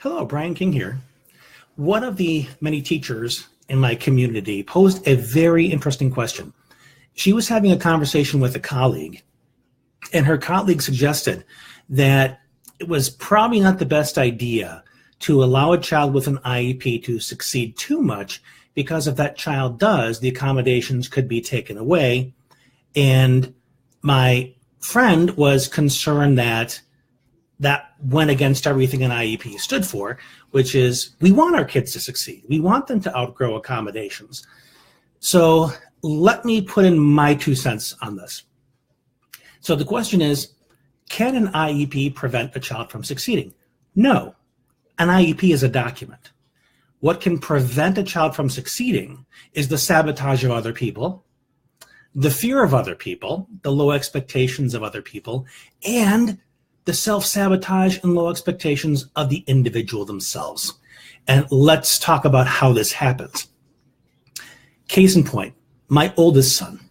Hello, Brian King here. One of the many teachers in my community posed a very interesting question. She was having a conversation with a colleague, and her colleague suggested that it was probably not the best idea to allow a child with an IEP to succeed too much, because if that child does, the accommodations could be taken away. And my friend was concerned that went against everything an IEP stood for, which is we want our kids to succeed. We want them to outgrow accommodations. So let me put in my 2 cents on this. So the question is, can an IEP prevent a child from succeeding? No. An IEP is a document. What can prevent a child from succeeding is the sabotage of other people, the fear of other people, the low expectations of other people, and the self-sabotage and low expectations of the individual themselves. And let's talk about how this happens. Case in point, my oldest son.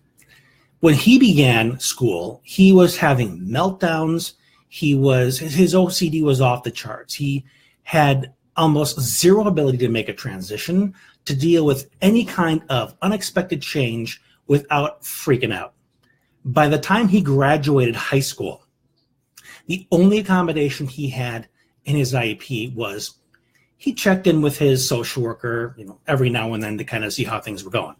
When he began school, he was having meltdowns. His OCD was off the charts. He had almost zero ability to make a transition, to deal with any kind of unexpected change without freaking out. By the time he graduated high school, the only accommodation he had in his IEP was he checked in with his social worker, every now and then to kind of see how things were going.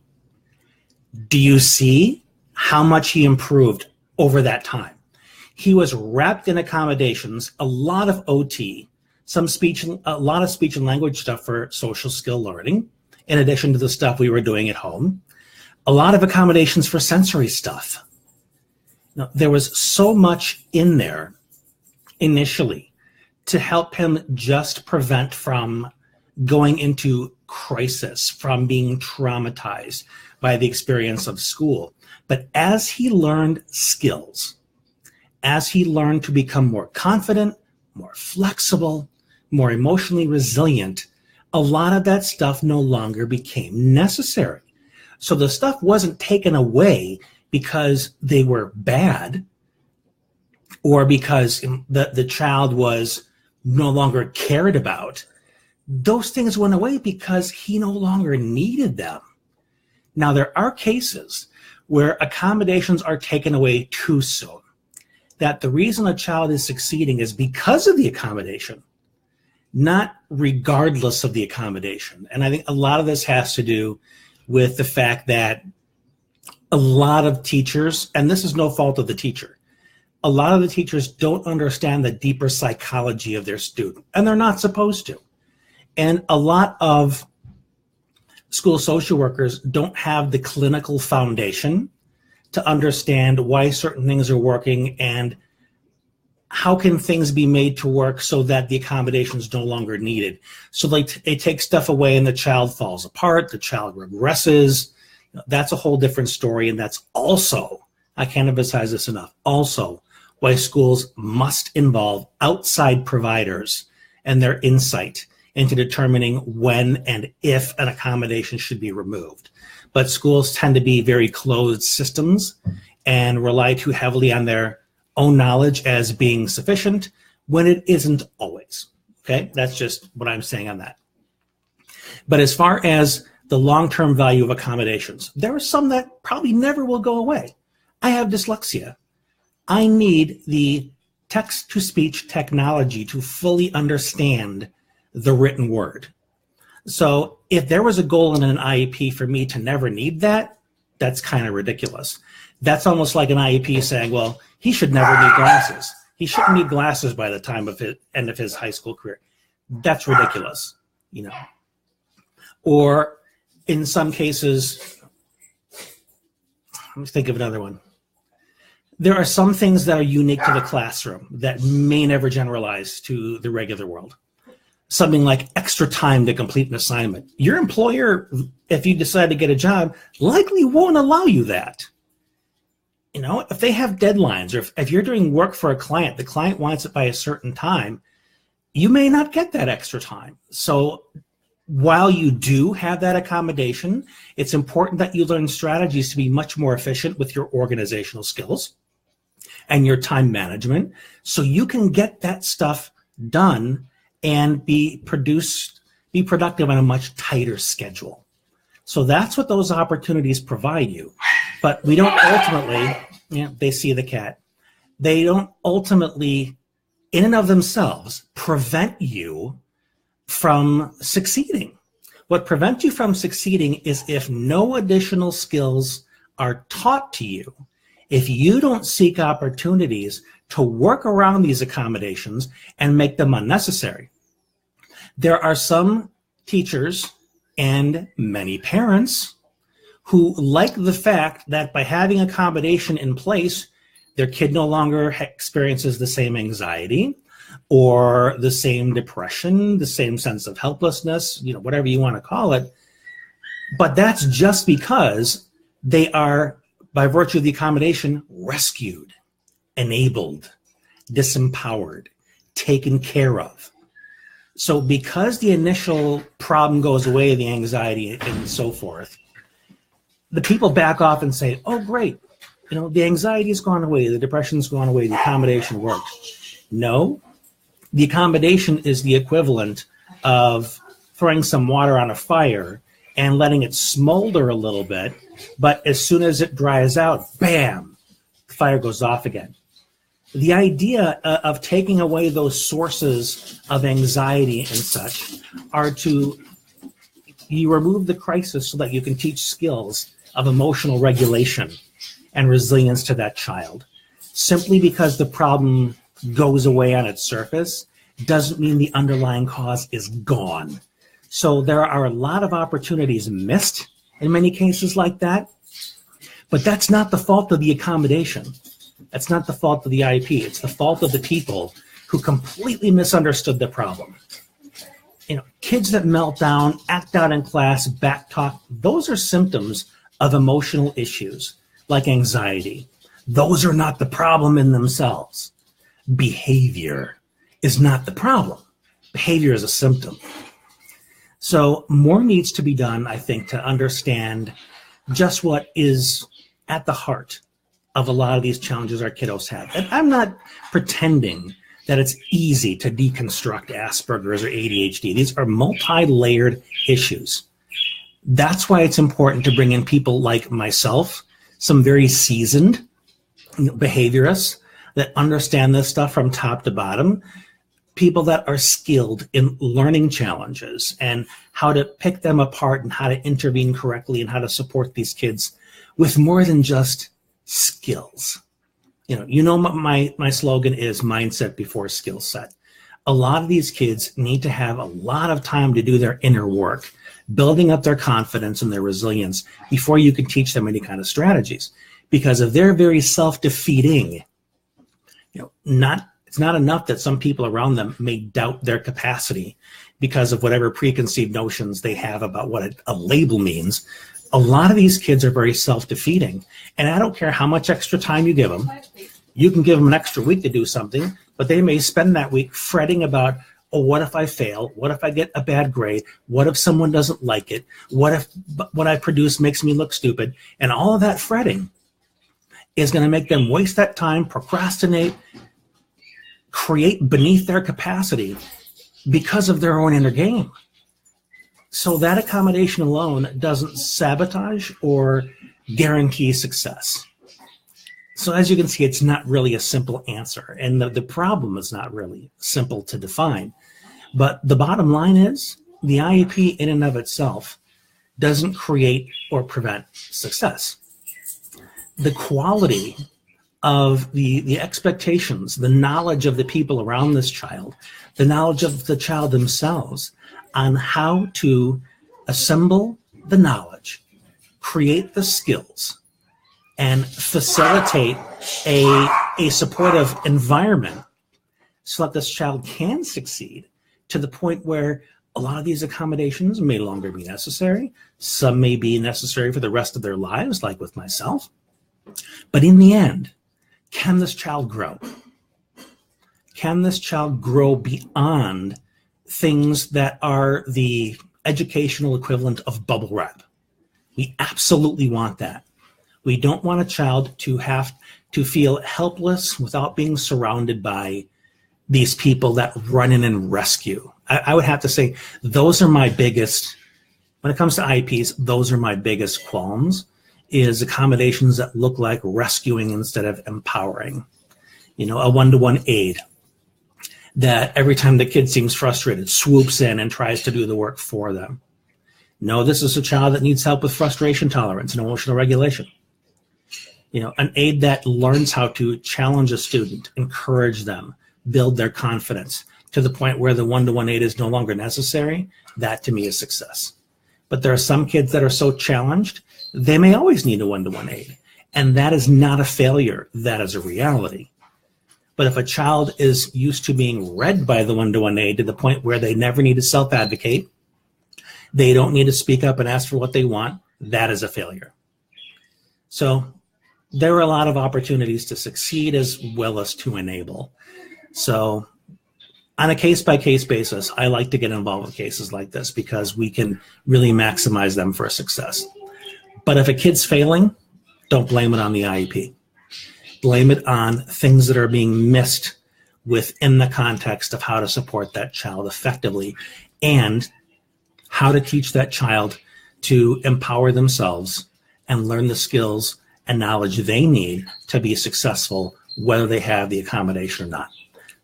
Do you see how much he improved over that time? He was wrapped in accommodations, a lot of OT, a lot of speech and language stuff for social skill learning, in addition to the stuff we were doing at home, a lot of accommodations for sensory stuff. Now, there was so much in there initially to help him just prevent from going into crisis, from being traumatized by the experience of school. But as he learned skills, as he learned to become more confident, more flexible, more emotionally resilient, a lot of that stuff no longer became necessary. So the stuff wasn't taken away because they were bad, or because the child was no longer cared about. Those things went away because he no longer needed them. Now, there are cases where accommodations are taken away too soon, that the reason a child is succeeding is because of the accommodation, not regardless of the accommodation. And I think a lot of this has to do with the fact that a lot of teachers, and this is no fault of the teacher, a lot of the teachers don't understand the deeper psychology of their student, and they're not supposed to. And a lot of school social workers don't have the clinical foundation to understand why certain things are working and how can things be made to work so that the accommodation is no longer needed. So they take stuff away and the child falls apart, the child regresses. That's a whole different story, and that's also, I can't emphasize this enough, also why schools must involve outside providers and their insight into determining when and if an accommodation should be removed. But schools tend to be very closed systems and rely too heavily on their own knowledge as being sufficient when it isn't always. Okay, that's just what I'm saying on that. But as far as the long-term value of accommodations, there are some that probably never will go away. I have dyslexia. I need the text-to-speech technology to fully understand the written word. So if there was a goal in an IEP for me to never need that, that's kind of ridiculous. That's almost like an IEP saying, well, he should never need glasses. He shouldn't need glasses by the time of his end of his high school career. That's ridiculous, Or in some cases, let me think of another one. There are some things that are unique to the classroom that may never generalize to the regular world. Something like extra time to complete an assignment. Your employer, if you decide to get a job, likely won't allow you that. If they have deadlines, or if you're doing work for a client, the client wants it by a certain time, you may not get that extra time. So while you do have that accommodation, it's important that you learn strategies to be much more efficient with your organizational skills and your time management, so you can get that stuff done and be productive on a much tighter schedule. So that's what those opportunities provide you. But we don't ultimately, they see the cat. They don't ultimately, in and of themselves, prevent you from succeeding. What prevents you from succeeding is if no additional skills are taught to you, if you don't seek opportunities to work around these accommodations and make them unnecessary. There are some teachers and many parents who like the fact that by having accommodation in place, their kid no longer experiences the same anxiety or the same depression, the same sense of helplessness, whatever you want to call it. But that's just because they are, by virtue of the accommodation, rescued, enabled, disempowered, taken care of. So because the initial problem goes away, the anxiety and so forth, the people back off and say, oh, great. The anxiety's gone away, the depression's gone away, the accommodation works. No, the accommodation is the equivalent of throwing some water on a fire and letting it smolder a little bit, but as soon as it dries out, bam, the fire goes off again. The idea of taking away those sources of anxiety and such are you remove the crisis so that you can teach skills of emotional regulation and resilience to that child. Simply because the problem goes away on its surface doesn't mean the underlying cause is gone. So there are a lot of opportunities missed in many cases like that, but that's not the fault of the accommodation. That's not the fault of the IEP. It's the fault of the people who completely misunderstood the problem. Kids that melt down, act out in class, backtalk, those are symptoms of emotional issues like anxiety. Those are not the problem in themselves. Behavior is not the problem. Behavior is a symptom. So more needs to be done, I think, to understand just what is at the heart of a lot of these challenges our kiddos have. And I'm not pretending that it's easy to deconstruct Asperger's or ADHD. These are multi-layered issues. That's why it's important to bring in people like myself, some very seasoned behaviorists that understand this stuff from top to bottom, people that are skilled in learning challenges and how to pick them apart and how to intervene correctly and how to support these kids with more than just skills. My slogan is mindset before skill set. A lot of these kids need to have a lot of time to do their inner work, building up their confidence and their resilience before you can teach them any kind of strategies. Because if they're very self-defeating, it's not enough that some people around them may doubt their capacity because of whatever preconceived notions they have about what a label means. A lot of these kids are very self-defeating. And I don't care how much extra time you give them. You can give them an extra week to do something, but they may spend that week fretting about, oh, what if I fail? What if I get a bad grade? What if someone doesn't like it? What if what I produce makes me look stupid? And all of that fretting is going to make them waste that time, procrastinate, create beneath their capacity because of their own inner game. So that accommodation alone doesn't sabotage or guarantee success. So as you can see, it's not really a simple answer. And the problem is not really simple to define. But the bottom line is the IEP in and of itself doesn't create or prevent success. The quality of the expectations, the knowledge of the people around this child, the knowledge of the child themselves on how to assemble the knowledge, create the skills, and facilitate a supportive environment so that this child can succeed to the point where a lot of these accommodations may no longer be necessary. Some may be necessary for the rest of their lives, like with myself. But in the end, can this child grow? Can this child grow beyond things that are the educational equivalent of bubble wrap? We absolutely want that. We don't want a child to have to feel helpless without being surrounded by these people that run in and rescue. I would have to say those are my biggest, when it comes to IEPs, those are my biggest qualms, is accommodations that look like rescuing instead of empowering. You know, a one-to-one aide that every time the kid seems frustrated, swoops in and tries to do the work for them. No, this is a child that needs help with frustration tolerance and emotional regulation. You know, an aide that learns how to challenge a student, encourage them, build their confidence to the point where the one-to-one aide is no longer necessary, that to me is success. But there are some kids that are so challenged, they may always need a one-to-one aide. And that is not a failure, that is a reality. But if a child is used to being read by the one-to-one aide to the point where they never need to self-advocate, they don't need to speak up and ask for what they want, that is a failure. So there are a lot of opportunities to succeed as well as to enable. So on a case-by-case basis, I like to get involved with cases like this because we can really maximize them for success. But if a kid's failing, don't blame it on the IEP. Blame it on things that are being missed within the context of how to support that child effectively and how to teach that child to empower themselves and learn the skills and knowledge they need to be successful, whether they have the accommodation or not.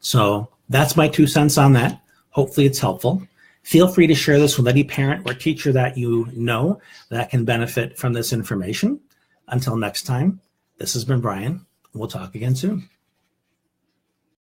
So that's my 2 cents on that. Hopefully it's helpful. Feel free to share this with any parent or teacher that you know that can benefit from this information. Until next time, this has been Brian. We'll talk again soon.